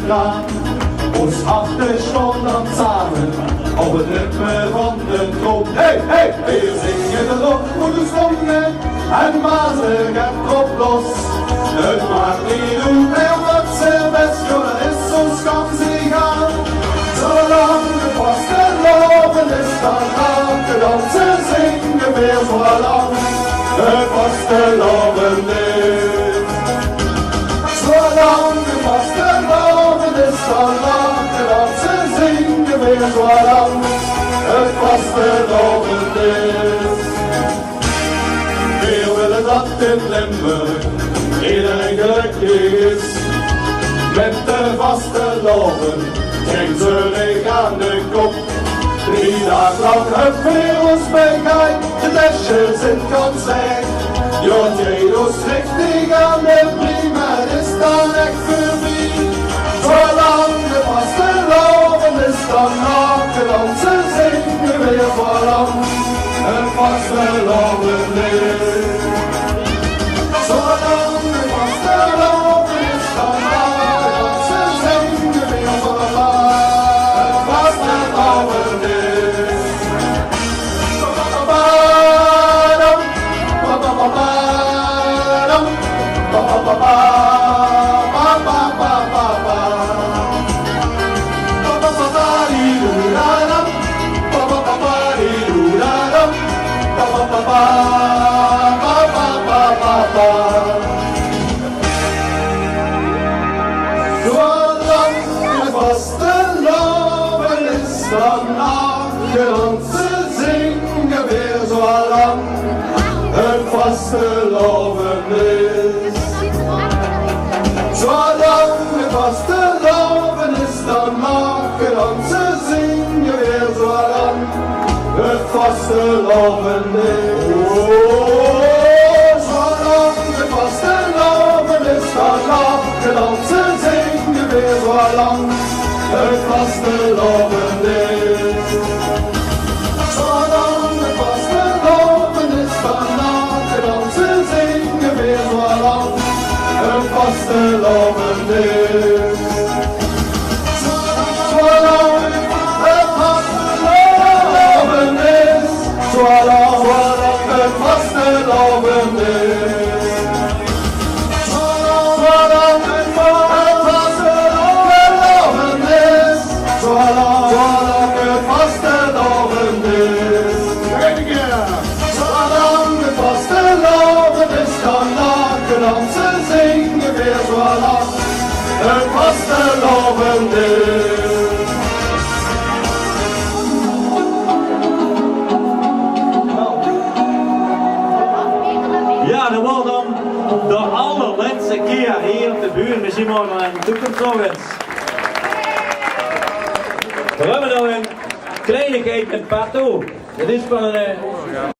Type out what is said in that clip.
graag. Ons 8 Stunden samen op het ritme van de troon. Hey, hey, we zingen de lof voor de zongen en bazen gaat op los. Het maakt niet uit wat ze best doen, is ons kans egal. Zolang de vaste loven is, dan gaan de dansen zingen weer zo lang. Het vaste loven is. Zolang de vaste loven is, dan gaan de dansen zingen weer zo lang. Het vaste loven is. We willen dat in Limburg iedereen gelukkig is. Met de vaste loven ging ze leeg aan de kop. 3 dagen lang hebben ons bij de lesjes in concert. Joteo's richting aan de prima is dan echt voorbij. Zolang de vaste loven is, dan maken onze zingen weer voor lang. Het vaste loven is. Zolang de vaste loven is, dan maken onze zingen weer voor lang. Het vaste loven is. Zolang de vaste loven is, dan maken onze zingen weer zo lang. Het vaste loven is. Zolang de vaste loven is, dan maken onze zingen weer zo lang. Het vaste loven is. Zolang de vaste loven is, dan maken onze zingen weer zo lang. Het vaste loven is. Zolang de vaste loven is, dan maken onze zingen weer zo lang. Het vaste loven is. Zolang het vaste loven is. Zolang het vaste loven is. Zolang het vaste loven is. Zolang het vaste loven is. Zolang het vaste loven is, dan maken onze zingen weer zo lang. Het vaste loven is. Ja, dat was dan de allerlaatste keer hier op de buurt. Misschien morgen een toekomst nog eens. We hebben nog een kleinigheid met Pato. Dat is van een